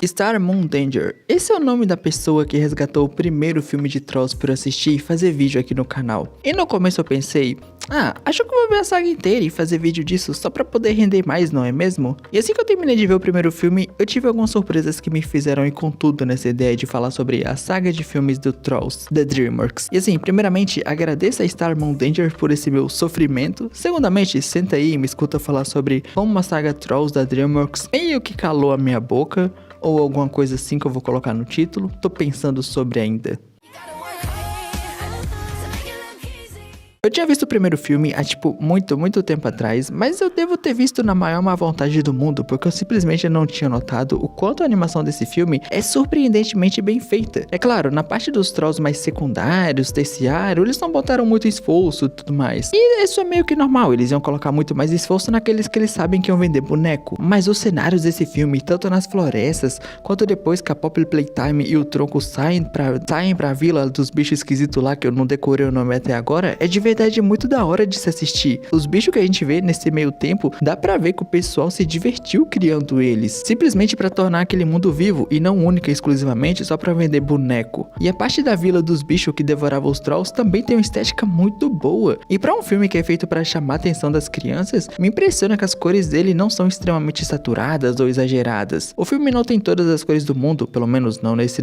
Star Moon Danger. Esse é o nome da pessoa que resgatou o primeiro filme de Trolls pra eu assistir e fazer vídeo aqui no canal. E no começo eu pensei, acho que eu vou ver a saga inteira e fazer vídeo disso só pra poder render mais, não é mesmo? E assim que eu terminei de ver o primeiro filme, eu tive algumas surpresas que me fizeram ir com tudo nessa ideia de falar sobre a saga de filmes do Trolls, The DreamWorks. E assim, primeiramente, agradeço a Star Moon Danger por esse meu sofrimento. Segundamente, senta aí e me escuta falar sobre como a saga Trolls da DreamWorks meio que calou a minha boca, ou alguma coisa assim que eu vou colocar no título. Tô pensando sobre ainda. Eu tinha visto o primeiro filme há muito tempo atrás, mas eu devo ter visto na maior má vontade do mundo, porque eu simplesmente não tinha notado o quanto a animação desse filme é surpreendentemente bem feita. É claro, na parte dos trolls mais secundários, terciários, eles não botaram muito esforço e tudo mais. E isso é meio que normal, eles iam colocar muito mais esforço naqueles que eles sabem que iam vender boneco. Mas os cenários desse filme, tanto nas florestas, quanto depois que a Poppy Playtime e o Tronco saem pra vila dos bichos esquisitos lá, que eu não decorei o nome até agora, é de verdade muito da hora de se assistir. Os bichos que a gente vê nesse meio tempo, dá pra ver que o pessoal se divertiu criando eles, simplesmente pra tornar aquele mundo vivo e não única e exclusivamente só pra vender boneco. E a parte da vila dos bichos que devoravam os trolls também tem uma estética muito boa. E pra um filme que é feito pra chamar a atenção das crianças, me impressiona que as cores dele não são extremamente saturadas ou exageradas. O filme não tem todas as cores do mundo, pelo menos não nesse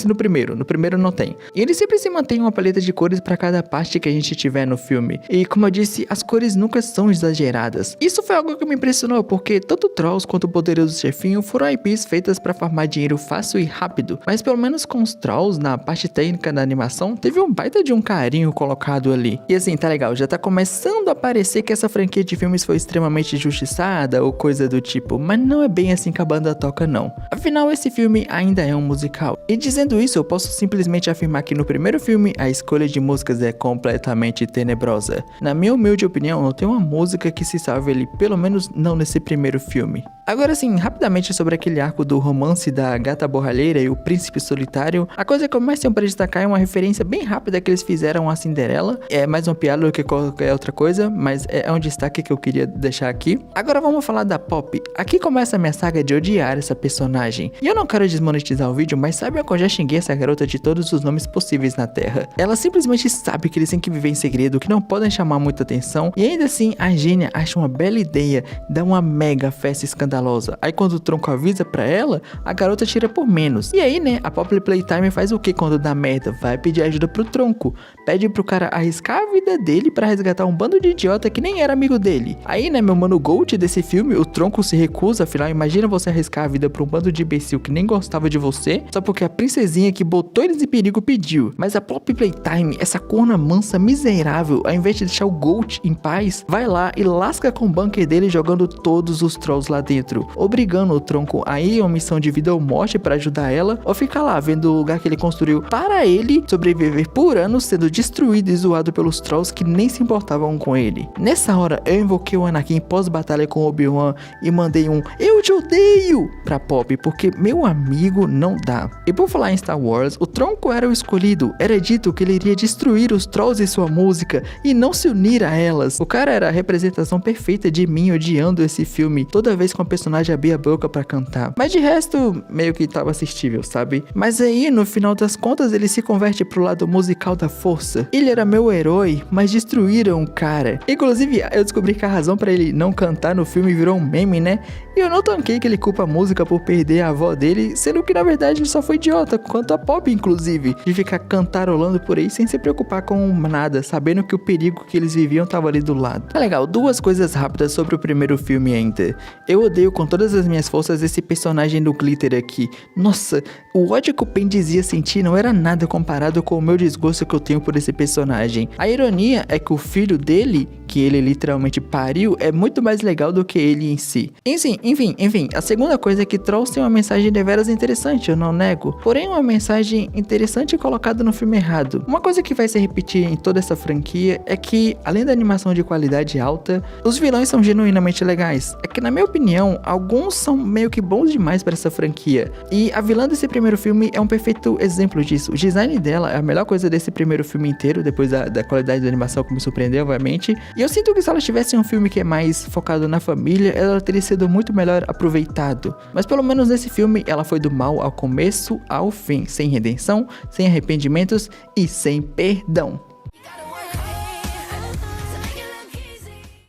no primeiro. No primeiro não tem. E ele sempre se mantém uma paleta de cores pra cada parte que a gente tiver no filme. E como eu disse, as cores nunca são exageradas. Isso foi algo que me impressionou, porque tanto Trolls quanto o Poderoso Chefinho foram IPs feitas pra farmar dinheiro fácil e rápido. Mas pelo menos com os Trolls, na parte técnica da animação, teve um baita de um carinho colocado ali. E assim, tá legal, já tá começando a parecer que essa franquia de filmes foi extremamente injustiçada ou coisa do tipo, mas não é bem assim que a banda toca não. Afinal, esse filme ainda é um musical. E dizendo isso, eu posso simplesmente afirmar que no primeiro filme, a escolha de músicas é completamente tenebrosa. Na minha humilde opinião, não tem uma música que se salve ali, pelo menos não nesse primeiro filme. Agora sim, rapidamente sobre aquele arco do romance da gata borralheira e o príncipe solitário, a coisa que eu mais tenho pra destacar é uma referência bem rápida que eles fizeram a Cinderela. É mais uma piada do que qualquer outra coisa, mas é um destaque que eu queria deixar aqui. Agora vamos falar da Poppy. Aqui começa a minha saga de odiar essa personagem. E eu não quero desmonetizar o vídeo, mas sabe que eu já xinguei essa garota de todos os nomes possíveis na Terra. Ela simplesmente sabe que eles têm que viver em segredo, que não podem chamar muita atenção, e ainda assim a gênia acha uma bela ideia, dá uma mega festa escandalosa. Aí quando o Tronco avisa pra ela, a garota tira por menos. E aí, né, a Poppy Playtime faz o que quando dá merda? Vai pedir ajuda pro Tronco, pede pro cara arriscar a vida dele pra resgatar um bando de idiota que nem era amigo dele. Aí, né, meu mano Gold desse filme, o Tronco se recusa, afinal imagina você arriscar a vida pra um bando de imbecil que nem gostava de você, só porque a princesinha que botou eles em perigo pediu. Mas a Poppy Playtime, essa corna mansa miserável, ao invés de deixar o Gold em paz, vai lá e lasca com o bunker dele jogando todos os trolls lá dentro, obrigando o Tronco a ir a uma missão de vida ou morte para ajudar ela, ou ficar lá vendo o lugar que ele construiu para ele sobreviver por anos sendo destruído e zoado pelos trolls que nem se importavam com ele. Nessa hora eu invoquei o Anakin pós-batalha com Obi-Wan e mandei um "eu te odeio" pra Poppy, porque meu amigo não dá. E por falar em Star Wars, o Tronco era o escolhido, era dito que ele iria destruir os trolls e sua música e não se unir a elas. O cara era a representação perfeita de mim odiando esse filme toda vez que uma personagem abria a boca pra cantar. Mas de resto, meio que tava assistível, sabe? Mas aí, no final das contas, ele se converte pro lado musical da força. Ele era meu herói, mas destruíram o cara. Inclusive, eu descobri que a razão pra ele não cantar no filme virou um meme, né? E eu não tanquei que ele culpa a música por perder a avó dele, sendo que na verdade ele só foi idiota, quanto a Poppy inclusive, de ficar cantarolando por aí sem se preocupar com nada, sabendo que o perigo que eles viviam tava ali do lado. Tá legal, duas coisas rápidas sobre o primeiro filme ainda. Eu odeio com todas as minhas forças esse personagem do Glitter aqui. Nossa, o ódio que o Pen dizia sentir não era nada comparado com o meu desgosto que eu tenho por esse personagem. A ironia é que o filho dele, que ele literalmente pariu, é muito mais legal do que ele em si. Enfim, a segunda coisa é que Trolls tem uma mensagem deveras interessante, eu não nego. Porém, uma mensagem interessante colocada no filme errado. Uma coisa que vai se repetir em toda essa franquia é que, além da animação de qualidade alta, os vilões são genuinamente legais. É que, na minha opinião, alguns são meio que bons demais para essa franquia. E a vilã desse primeiro filme é um perfeito exemplo disso. O design dela é a melhor coisa desse primeiro filme inteiro, depois da qualidade da animação que me surpreendeu, obviamente. E eu sinto que se ela tivesse um filme que é mais focado na família, ela teria sido muito muito melhor aproveitado. Mas pelo menos nesse filme ela foi do mal ao começo ao fim, sem redenção, sem arrependimentos e sem perdão.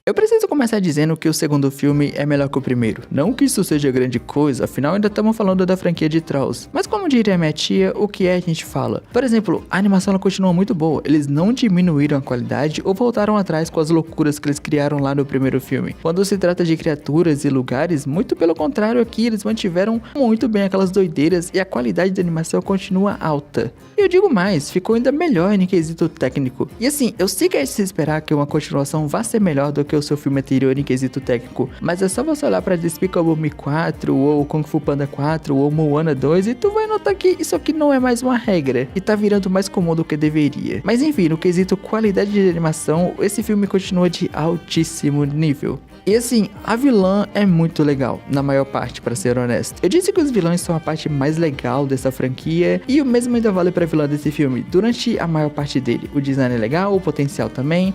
Eu preciso começar dizendo que o segundo filme é melhor que o primeiro. Não que isso seja grande coisa, afinal ainda estamos falando da franquia de Trolls. Mas como diria minha tia, o que é a gente fala? Por exemplo, a animação ela continua muito boa. Eles não diminuíram a qualidade ou voltaram atrás com as loucuras que eles criaram lá no primeiro filme. Quando se trata de criaturas e lugares, muito pelo contrário aqui, eles mantiveram muito bem aquelas doideiras e a qualidade da animação continua alta. E eu digo mais, ficou ainda melhor em quesito técnico. E assim, eu sei que é de se esperar que uma continuação vá ser melhor do que o seu filme anterior em quesito técnico, mas é só você olhar pra Despicable Me 4, ou Kung Fu Panda 4, ou Moana 2 e tu vai notar que isso aqui não é mais uma regra, e tá virando mais comum do que deveria. Mas enfim, no quesito qualidade de animação, esse filme continua de altíssimo nível. E assim, a vilã é muito legal, na maior parte, pra ser honesto. Eu disse que os vilões são a parte mais legal dessa franquia, e o mesmo ainda vale pra vilã desse filme, durante a maior parte dele. O design é legal, o potencial também.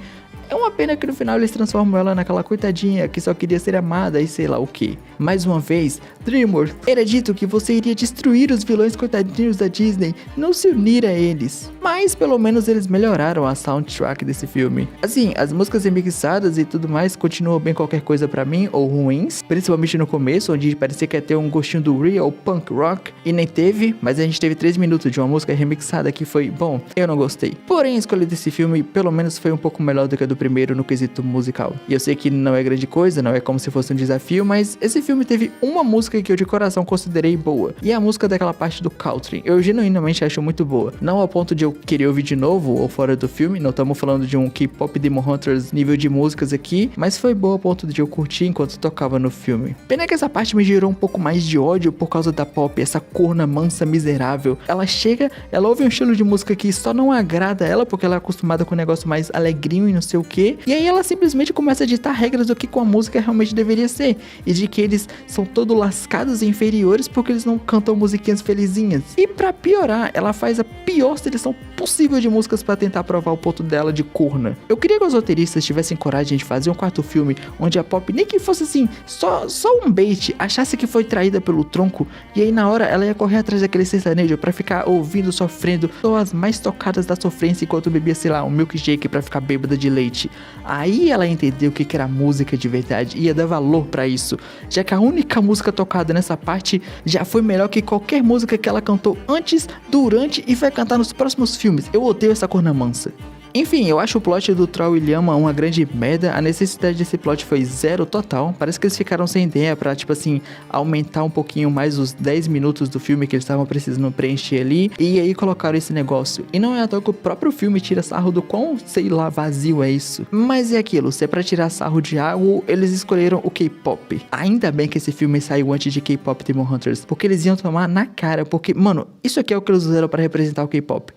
É uma pena que no final eles transformam ela naquela coitadinha que só queria ser amada e sei lá o que. Mais uma vez, DreamWorks, era dito que você iria destruir os vilões coitadinhos da Disney, não se unir a eles. Mas pelo menos eles melhoraram a soundtrack desse filme. Assim, as músicas remixadas e tudo mais continuam bem qualquer coisa pra mim, ou ruins. Principalmente no começo, onde parecia que ia ter um gostinho do real punk rock. E nem teve, mas a gente teve 3 minutos de uma música remixada que foi, bom, eu não gostei. Porém, a escolha desse filme pelo menos foi um pouco melhor do que a do primeiro no quesito musical. E eu sei que não é grande coisa, não é como se fosse um desafio, mas esse filme teve uma música que eu de coração considerei boa. E é a música daquela parte do country. Eu genuinamente acho muito boa. Não ao ponto de eu querer ouvir de novo ou fora do filme, não estamos falando de um K-pop Demon Hunters nível de músicas aqui, mas foi boa ao ponto de eu curtir enquanto tocava no filme. Pena que essa parte me gerou um pouco mais de ódio por causa da Pop, essa corna mansa miserável. Ela chega, ela ouve um estilo de música que só não agrada ela porque ela é acostumada com um negócio mais alegrinho e não sei o que. E aí ela simplesmente começa a ditar regras do que com a música realmente deveria ser. E de que eles são todo lascados e inferiores porque eles não cantam musiquinhas felizinhas. E pra piorar, ela faz a pior seleção possível de músicas pra tentar provar o ponto dela de corna. Eu queria que os roteiristas tivessem coragem de fazer um quarto filme onde a Pop, nem que fosse assim, só um bait, achasse que foi traída pelo tronco. E aí na hora ela ia correr atrás daquele sertanejo pra ficar ouvindo, sofrendo, só as mais tocadas da sofrência enquanto bebia, sei lá, um milkshake pra ficar bêbada de leite. Aí ela entendeu o que era música de verdade e ia dar valor pra isso, já que a única música tocada nessa parte já foi melhor que qualquer música que ela cantou antes, durante e vai cantar nos próximos filmes. Eu odeio essa corna mansa. Enfim, eu acho o plot do Troll e Lhama uma grande merda. A necessidade desse plot foi zero total. Parece que eles ficaram sem ideia pra, tipo assim, aumentar um pouquinho mais os 10 minutos do filme que eles estavam precisando preencher ali. E aí colocaram esse negócio. E não é à toa que o próprio filme tira sarro do quão, sei lá, vazio é isso. Mas é aquilo, se é pra tirar sarro de algo, eles escolheram o K-pop. Ainda bem que esse filme saiu antes de K-pop Demon Hunters, porque eles iam tomar na cara. Porque, mano, isso aqui é o que eles usaram pra representar o K-pop.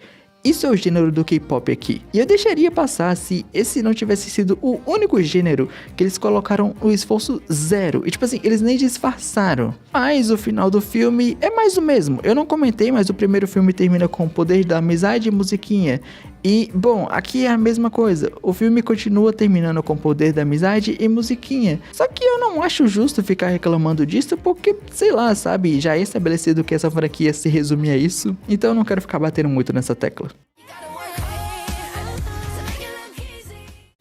Isso é o gênero do K-pop aqui. E eu deixaria passar se esse não tivesse sido o único gênero que eles colocaram o esforço zero. E tipo assim, eles nem disfarçaram. Mas o final do filme é mais o mesmo. Eu não comentei, mas o primeiro filme termina com o poder da amizade e musiquinha. E, bom, aqui é a mesma coisa. O filme continua terminando com o poder da amizade e musiquinha. Só que eu não acho justo ficar reclamando disso porque, sei lá, sabe, já é estabelecido que essa franquia se resume a isso. Então eu não quero ficar batendo muito nessa tecla.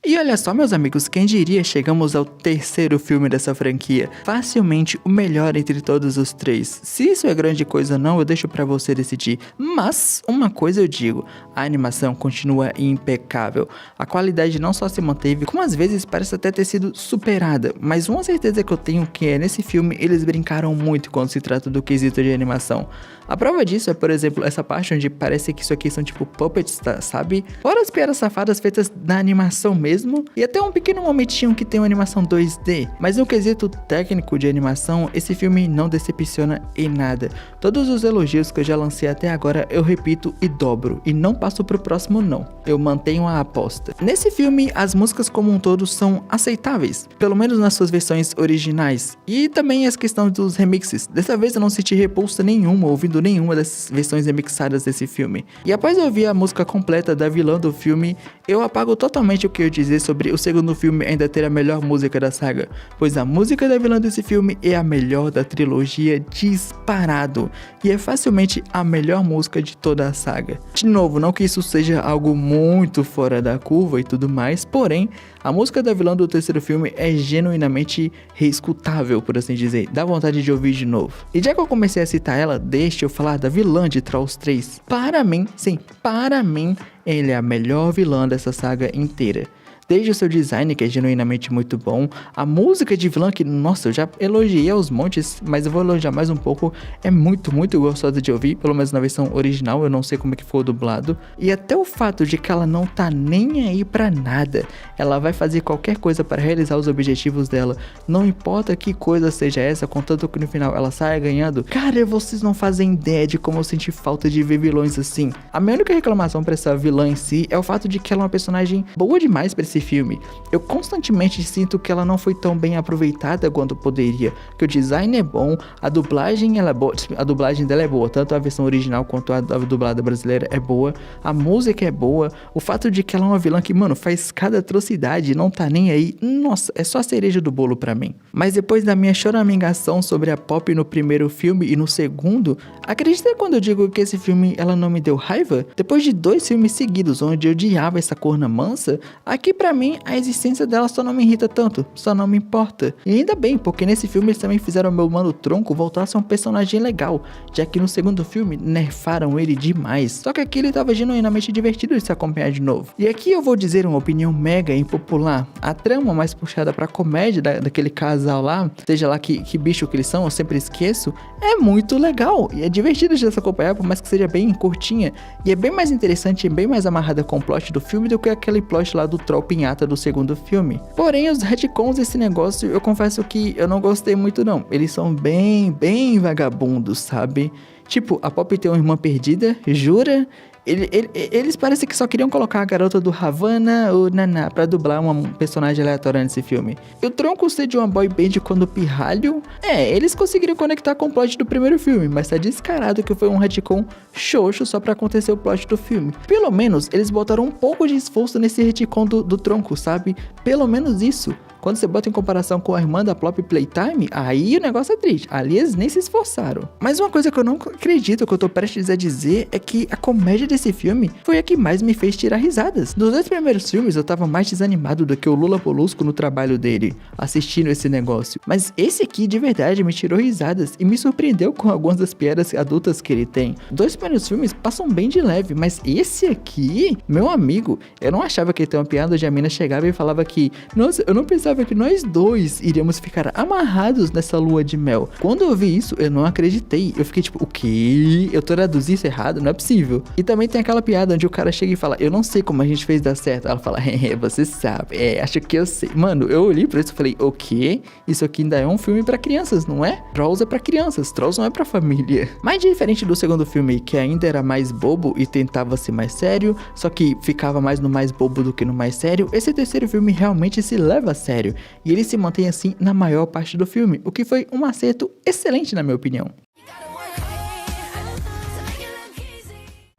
E olha só, meus amigos, quem diria, chegamos ao terceiro filme dessa franquia. Facilmente o melhor entre todos os três. Se isso é grande coisa ou não, eu deixo pra você decidir. Mas, uma coisa eu digo, a animação continua impecável. A qualidade não só se manteve, como às vezes parece até ter sido superada. Mas uma certeza que eu tenho que é, nesse filme, eles brincaram muito quando se trata do quesito de animação. A prova disso é, por exemplo, essa parte onde parece que isso aqui são tipo puppets, tá, sabe? Fora as piadas safadas feitas na animação mesmo, e até um pequeno momentinho que tem uma animação 2D. Mas no quesito técnico de animação, esse filme não decepciona em nada. Todos os elogios que eu já lancei até agora, eu repito e dobro, e não passo pro próximo não. Eu mantenho a aposta. Nesse filme, as músicas como um todo são aceitáveis, pelo menos nas suas versões originais, e também as questões dos remixes. Dessa vez eu não senti repulsa nenhuma ouvindo nenhuma das versões remixadas desse filme. E após eu ouvir a música completa da vilã do filme, eu apago totalmente o que eu disse dizer sobre o segundo filme ainda ter a melhor música da saga, pois a música da vilã desse filme é a melhor da trilogia disparado, e é facilmente a melhor música de toda a saga. De novo, não que isso seja algo muito fora da curva e tudo mais, porém, a música da vilã do terceiro filme é genuinamente reescutável, por assim dizer, dá vontade de ouvir de novo. E já que eu comecei a citar ela, deixa eu falar da vilã de Trolls 3. Para mim, sim, para mim, ele é a melhor vilã dessa saga inteira. Desde o seu design, que é genuinamente muito bom, a música de vilã, que, nossa, eu já elogiei aos montes, mas eu vou elogiar mais um pouco, é muito gostosa de ouvir, pelo menos na versão original, eu não sei como é que ficou dublado. E até o fato de que ela não tá nem aí pra nada, ela vai fazer qualquer coisa para realizar os objetivos dela, não importa que coisa seja essa, contanto que no final ela saia ganhando. Cara, vocês não fazem ideia de como eu senti falta de ver vilões assim. A minha única reclamação pra essa vilã em si é o fato de que ela é uma personagem boa demais pra esse filme. Eu constantemente sinto que ela não foi tão bem aproveitada quanto poderia, que o design é bom, a dublagem ela é boa, a dublagem dela é boa, tanto a versão original quanto a dublada brasileira é boa, a música é boa, o fato de que ela é uma vilã que, mano, faz cada atrocidade e não tá nem aí, nossa, é só a cereja do bolo pra mim. Mas depois da minha choramingação sobre a Pop no primeiro filme e no segundo, acredita quando eu digo que esse filme ela não me deu raiva? Depois de 2 filmes seguidos onde eu odiava essa corna mansa, aqui pra mim a existência dela só não me irrita tanto, só não me importa. E ainda bem, porque nesse filme eles também fizeram o meu mano Tronco voltar a ser um personagem legal, já que no segundo filme nerfaram ele demais. Só que aqui ele tava genuinamente divertido de se acompanhar de novo. E aqui eu vou dizer uma opinião mega impopular. A trama mais puxada pra comédia daquele casal lá, seja lá que bicho que eles são, eu sempre esqueço, é muito legal. E é divertido de se acompanhar, por mais que seja bem curtinha. E é bem mais interessante e bem mais amarrada com o plot do filme do que aquele plot lá do troll pinhata do segundo filme. Porém, os retcons desse negócio, eu confesso que eu não gostei muito não. Eles são bem vagabundos, sabe? Tipo, a Pop tem uma irmã perdida, jura? Eles parecem que só queriam colocar a garota do Havana ou Naná pra dublar uma personagem aleatória nesse filme. E o Tronco ser de uma boy band quando pirralho, eles conseguiram conectar com o plot do primeiro filme, mas tá descarado que foi um retcon xoxo só pra acontecer o plot do filme. Pelo menos, eles botaram um pouco de esforço nesse retcon do Tronco, sabe? Pelo menos isso. Quando você bota em comparação com a irmã da Plop Playtime, aí o negócio é triste. Ali eles nem se esforçaram. Mas uma coisa que eu não acredito que eu tô prestes a dizer é que a comédia desse filme foi a que mais me fez tirar risadas. Nos 2 primeiros filmes eu tava mais desanimado do que o Lula Polusco no trabalho dele, assistindo esse negócio. Mas esse aqui de verdade me tirou risadas e me surpreendeu com algumas das piadas adultas que ele tem. 2 primeiros filmes passam bem de leve, mas esse aqui, meu amigo, eu não achava que ia ter uma piada onde a mina chegava e falava que, nossa, eu não pensava que nós dois iríamos ficar amarrados nessa lua de mel. Quando eu vi isso, eu não acreditei. Eu fiquei tipo, o quê? Eu traduzi isso errado? Não é possível. E também tem aquela piada onde o cara chega e fala, eu não sei como a gente fez dar certo. Ela fala, você sabe. Acho que eu sei. Mano, eu olhei pra isso e falei, o quê? Isso aqui ainda é um filme pra crianças, não é? Trolls é pra crianças, Trolls não é pra família. Mas diferente do segundo filme, que ainda era mais bobo e tentava ser mais sério, só que ficava mais no mais bobo do que no mais sério, esse terceiro filme realmente se leva a sério. E ele se mantém assim na maior parte do filme, o que foi um acerto excelente na minha opinião.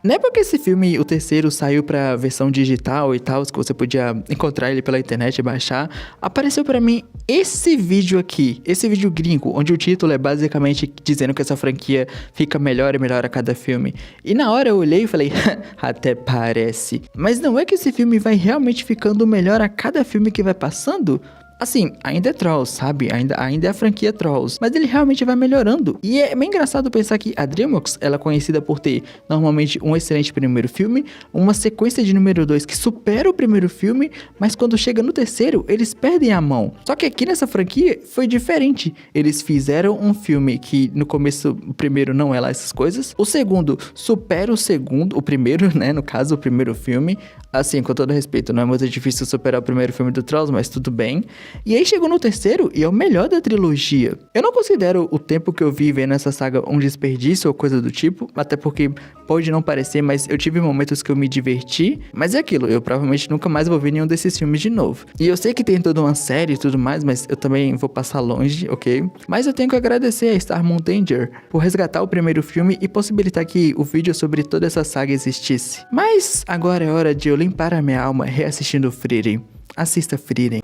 Não é porque esse filme, o terceiro, saiu pra versão digital e tal, que você podia encontrar ele pela internet e baixar, apareceu pra mim esse vídeo aqui, esse vídeo gringo, onde o título é basicamente dizendo que essa franquia fica melhor e melhor a cada filme. E na hora eu olhei e falei, até parece. Mas não é que esse filme vai realmente ficando melhor a cada filme que vai passando? Assim, ainda é Trolls, sabe? Ainda é a franquia Trolls. Mas ele realmente vai melhorando. E é bem engraçado pensar que a DreamWorks, ela é conhecida por ter, normalmente, um excelente primeiro filme, uma sequência de número 2 que supera o primeiro filme, mas quando chega no terceiro, eles perdem a mão. Só que aqui nessa franquia foi diferente. Eles fizeram um filme que no começo, o primeiro não é lá essas coisas. O segundo supera o primeiro, né? No caso, o primeiro filme. Assim, com todo respeito, não é muito difícil superar o primeiro filme do Trolls, mas tudo bem. E aí chegou no terceiro e é o melhor da trilogia. Eu não considero o tempo que eu vi vendo essa saga um desperdício ou coisa do tipo, até porque pode não parecer, mas eu tive momentos que eu me diverti. Mas é aquilo, eu provavelmente nunca mais vou ver nenhum desses filmes de novo. E eu sei que tem toda uma série e tudo mais, mas eu também vou passar longe, ok? Mas eu tenho que agradecer a Star Moon Danger por resgatar o primeiro filme e possibilitar que o vídeo sobre toda essa saga existisse. Mas agora é hora de eu limpar a minha alma reassistindo Frieren. Assista Frieren.